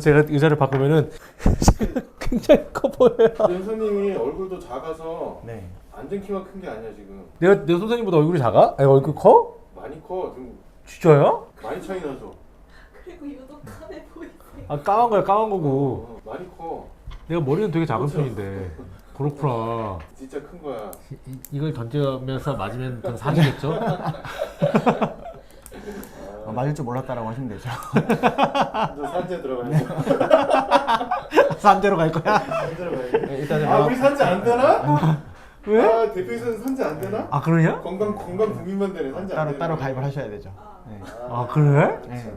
제가 의자를 바꾸면은 굉장히 커 보여요. 선생님이 얼굴도 작아서 네. 앉은 키가 큰 게 아니야 지금. 내 선생님보다 얼굴이 작아? 아니 얼굴 커? 많이 커. 좀 진짜요? 많이 차이 나서. 그리고 유독 까매 보이세요. 아 까만 거야 까만 거고. 많이 커. 내가 머리는 되게 작은 편인데. 그렇구나. 진짜 큰 거야. 이걸 던지면서 맞으면 좀 사지겠죠? 맞을 줄 몰랐다라고 하시면 되죠. 너 산재 들어가야지. 산재로 갈 거야? 산재로 가야지. 일단은 아 우리 산재 안 되나? 왜? 아 대표이사는 산재 안 되나? 아 그러냐? 건강 국민만 되네. 산재 안 되네. 따로 가입을 하셔야 되죠. 네. 아 그래? 네.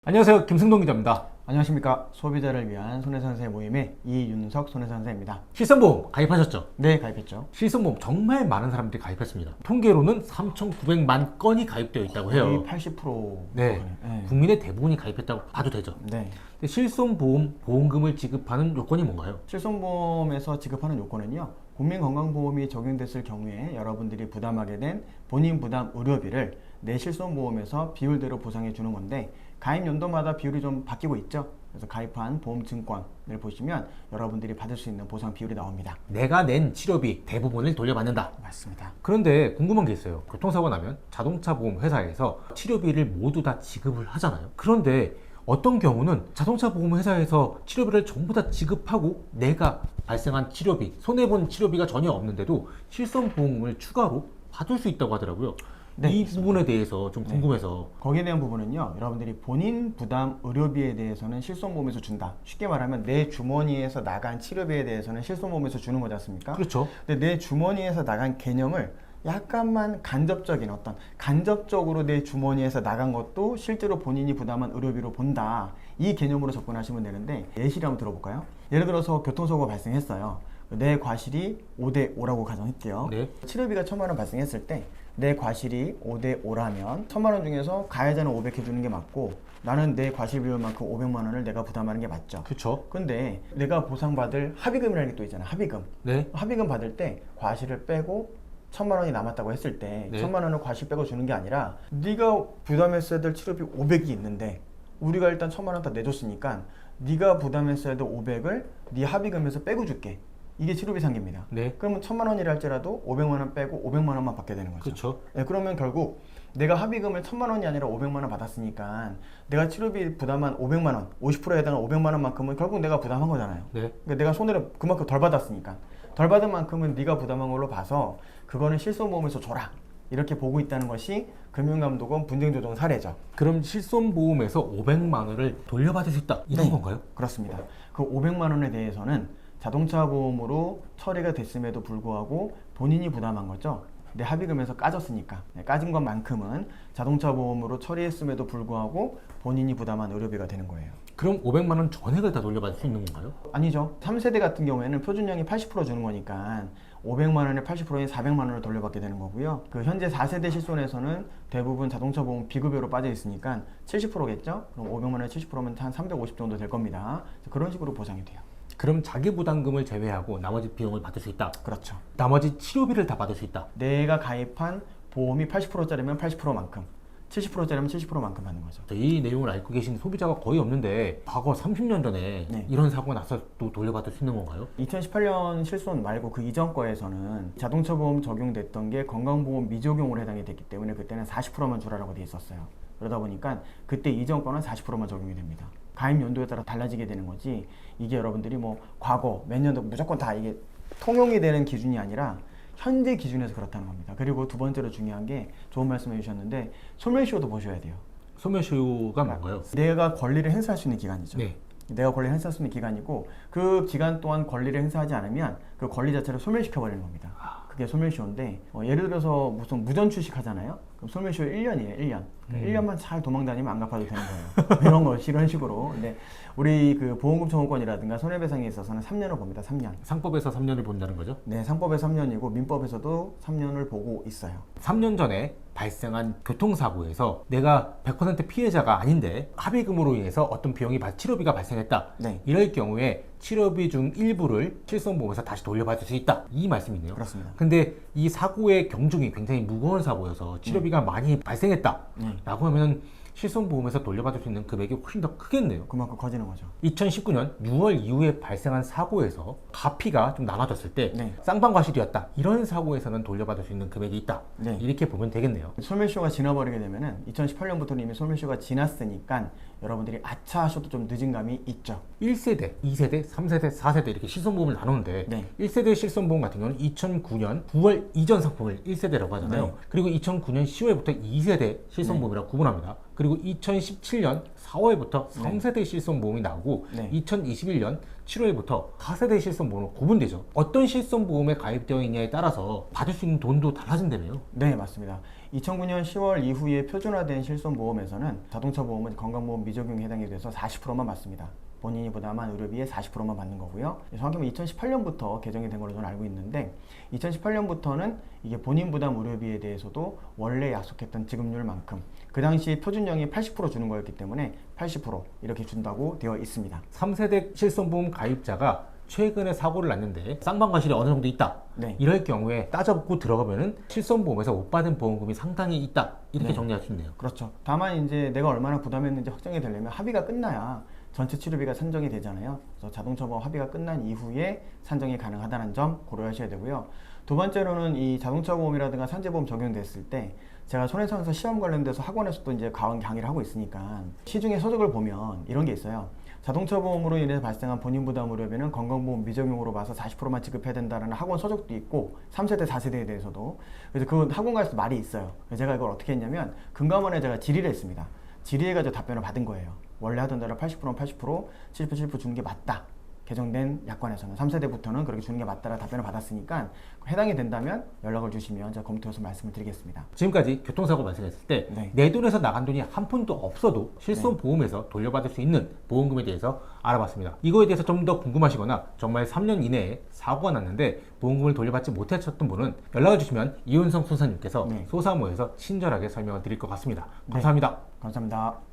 안녕하세요 김승동 기자입니다. 안녕하십니까. 소비자를 위한 손해산세 모임의 이윤석 손해산세입니다. 실손보험 가입하셨죠? 네, 가입했죠. 실손보험 정말 많은 사람들이 가입했습니다. 통계로는 3,900만 건이 가입되어 있다고 해요. 거의 80%. 네. 국민의 대부분이 가입했다고 봐도 되죠. 네. 근데 실손보험 보험금을 지급하는 요건이 뭔가요? 실손보험에서 지급하는 요건은요. 국민건강보험이 적용됐을 경우에 여러분들이 부담하게 된 본인 부담 의료비를 내 실손보험에서 비율대로 보상해 주는 건데 가입 연도마다 비율이 좀 바뀌고 있죠. 그래서 가입한 보험증권을 보시면 여러분들이 받을 수 있는 보상 비율이 나옵니다. 내가 낸 치료비 대부분을 돌려받는다. 맞습니다. 그런데 궁금한 게 있어요. 교통사고 나면 자동차 보험 회사에서 치료비를 모두 다 지급을 하잖아요. 그런데 어떤 경우는 자동차 보험 회사에서 치료비를 전부 다 지급하고 내가 발생한 치료비, 손해본 치료비가 전혀 없는데도 실손보험을 추가로 받을 수 있다고 하더라고요. 네, 이 있습니다. 부분에 대해서 좀 궁금해서. 거기에 대한 부분은요. 여러분들이 본인 부담 의료비에 대해서는 실손보험에서 준다. 쉽게 말하면 내 주머니에서 나간 치료비에 대해서는 실손보험에서 주는 거지 않습니까? 그렇죠. 근데 내 주머니에서 나간 개념을 약간만 간접적인 간접적으로 내 주머니에서 나간 것도 실제로 본인이 부담한 의료비로 본다. 이 개념으로 접근하시면 되는데 예시를 한번 들어볼까요? 예를 들어서 교통사고가 발생했어요. 내 과실이 5대5라고 가정할게요. 네. 치료비가 1,000만 원 발생했을 때 내 과실이 5대5라면 1,000만 원 중에서 가해자는 500 해주는 게 맞고 나는 내 과실 비율만큼 500만 원을 내가 부담하는 게 맞죠. 그렇죠. 근데 내가 보상받을 합의금이라는 게 또 있잖아. 합의금. 네. 합의금 받을 때 과실을 빼고 1,000만 원이 남았다고 했을 때 네. 1,000만 원을 과실 빼고 주는 게 아니라 네가 부담했어야 될 치료비 500이 있는데 우리가 일단 1,000만 원 다 내줬으니까 네가 부담했어야 될 500을 네 합의금에서 빼고 줄게. 이게 치료비 상계입니다. 네. 그러면 1,000만 원이라 할지라도 500만 원 빼고 500만 원만 받게 되는 거죠. 그렇죠. 네, 그러면 결국 내가 합의금을 1,000만 원이 아니라 500만 원 받았으니까 내가 치료비 부담한 500만 원, 50%에 해당한 500만 원만큼은 결국 내가 부담한 거잖아요. 네. 그러니까 내가 손해를 그만큼 덜 받았으니까 덜 받은 만큼은 네가 부담한 걸로 봐서 그거는 실손보험에서 줘라. 이렇게 보고 있다는 것이 금융감독원 분쟁조정 사례죠. 그럼 실손보험에서 500만 원을 돌려받을 수 있다. 이런 네. 건가요? 그렇습니다. 그 500만 원에 대해서는 자동차 보험으로 처리가 됐음에도 불구하고 본인이 부담한 거죠. 내 합의금에서 까졌으니까 까진 것만큼은 자동차 보험으로 처리했음에도 불구하고 본인이 부담한 의료비가 되는 거예요. 그럼 500만 원 전액을 다 돌려받을 수 있는 건가요? 아니죠. 3세대 같은 경우에는 표준형이 80% 주는 거니까 500만 원에 80%인 400만 원을 돌려받게 되는 거고요. 그 현재 4세대 실손에서는 대부분 자동차 보험 비급여로 빠져 있으니까 70%겠죠? 그럼 500만 원에 70%면 한 350 정도 될 겁니다. 그런 식으로 보상이 돼요. 그럼 자기 부담금을 제외하고 나머지 비용을 받을 수 있다. 그렇죠. 나머지 치료비를 다 받을 수 있다. 내가 가입한 보험이 80%짜리면 80%만큼 70%짜리면 70%만큼 받는 거죠. 이 내용을 알고 계신 소비자가 거의 없는데 과거 30년 전에 네. 이런 사고가 나서 또 돌려받을 수 있는 건가요? 2018년 실손 말고 그 이전 거에서는 자동차 보험 적용됐던 게 건강보험 미적용으로 해당이 됐기 때문에 그때는 40%만 주라라고 돼 있었어요. 그러다 보니까 그때 이전 거는 40%만 적용이 됩니다. 가입 연도에 따라 달라지게 되는 거지 이게 여러분들이 뭐 과거 몇 년도 무조건 다 이게 통용이 되는 기준이 아니라 현재 기준에서 그렇다는 겁니다. 그리고 두 번째로 중요한 게 좋은 말씀 해주셨는데 소멸시효도 보셔야 돼요. 소멸시효가 뭔가요? 내가 권리를 행사할 수 있는 기간이죠. 네. 내가 권리를 행사할 수 있는 기간이고 그 기간 동안 권리를 행사하지 않으면 그 권리 자체를 소멸시켜 버리는 겁니다. 그게 소멸시효인데 예를 들어서 무슨 무전 출식 하잖아요. 그럼 솔매쇼 1년이에요. 1년. 1년만 잘 도망다니면 안 갚아도 되는 거예요. 이런 거 이런 식으로. 근데 우리 그 보험금 청구권이라든가 손해배상에 있어서는 3년을 봅니다. 3년. 상법에서 3년을 본다는 거죠? 네, 상법에서 3년이고 민법에서도 3년을 보고 있어요. 3년 전에 발생한 교통사고에서 내가 100% 피해자가 아닌데 합의금으로 인해서 어떤 비용이 치료비가 발생했다. 네. 이럴 경우에 치료비 중 일부를 실손보험에서 다시 돌려받을 수 있다. 이 말씀이네요. 그렇습니다. 근데 이 사고의 경중이 굉장히 무거운 사고여서 치료비가 많이 발생했다. 라고 하면 실손보험에서 돌려받을 수 있는 금액이 훨씬 더 크겠네요. 그만큼 커지는 거죠. 2019년 6월 이후에 발생한 사고에서 가피가 좀 나눠졌을 때 네. 쌍방과실이었다. 이런 사고에서는 돌려받을 수 있는 금액이 있다. 네. 이렇게 보면 되겠네요. 솔매쇼가 지나버리게 되면은 2018년부터는 이미 솔매쇼가 지났으니까 여러분들이 아차 하셔도 좀 늦은 감이 있죠. 1세대, 2세대, 3세대, 4세대 이렇게 실손보험을 나누는데 네. 1세대 실손보험 같은 경우는 2009년 9월 이전 상품을 1세대라고 하잖아요. 네. 그리고 2009년 10월부터 2세대 실손보험이라고 구분합니다. 그리고 2017년 4월부터 3세대 실손보험이 나오고 네. 2021년 7월부터 4세대 실손보험으로 구분되죠. 어떤 실손보험에 가입되어 있냐에 따라서 받을 수 있는 돈도 달라진다며요. 네, 맞습니다. 2009년 10월 이후에 표준화된 실손보험에서는 자동차 보험은 건강보험 미적용에 해당이 돼서 40%만 받습니다. 본인이 부담한 의료비의 40%만 받는 거고요. 정확히 말하면 2018년부터 개정이 된 걸로 저는 알고 있는데 2018년부터는 이게 본인 부담 의료비에 대해서도 원래 약속했던 지급률만큼 그 당시 표준형이 80% 주는 거였기 때문에 80% 이렇게 준다고 되어 있습니다. 3세대 실손보험 가입자가 최근에 사고를 났는데 쌍방과실이 어느 정도 있다. 네. 이럴 경우에 따져보고 들어가면은 실손보험에서 못 받은 보험금이 상당히 있다. 이렇게 네. 정리할 수 있네요. 그렇죠. 다만 이제 내가 얼마나 부담했는지 확정이 되려면 합의가 끝나야 전체 치료비가 산정이 되잖아요. 그래서 자동차 보험 합의가 끝난 이후에 산정이 가능하다는 점 고려하셔야 되고요. 두 번째로는 이 자동차 보험이라든가 산재보험 적용됐을 때 제가 손해상사 시험 관련돼서 학원에서도 이제 강의를 하고 있으니까 시중에 서적을 보면 이런 게 있어요. 자동차 보험으로 인해 발생한 본인 부담 의료비는 건강보험 미적용으로 봐서 40%만 지급해야 된다는 학원 서적도 있고 3세대, 4세대에 대해서도. 그래서 그 학원가에서 말이 있어요. 그래서 제가 이걸 어떻게 했냐면 금감원에 제가 질의를 했습니다. 질의해가지고 답변을 받은 거예요. 원래 하던 대로 80%는 80%, 70% 주는 게 맞다. 개정된 약관에서는 3세대부터는 그렇게 주는 게 맞다라 답변을 받았으니까 해당이 된다면 연락을 주시면 제가 검토해서 말씀을 드리겠습니다. 지금까지 교통사고 발생했을 때 내 네. 돈에서 나간 돈이 한 푼도 없어도 실손보험에서 돌려받을 수 있는 보험금에 대해서 알아봤습니다. 이거에 대해서 좀 더 궁금하시거나 정말 3년 이내에 사고가 났는데 보험금을 돌려받지 못하셨던 분은 연락을 주시면 이윤성 소사님께서 네. 소사모에서 친절하게 설명을 드릴 것 같습니다. 감사합니다. 감사합니다.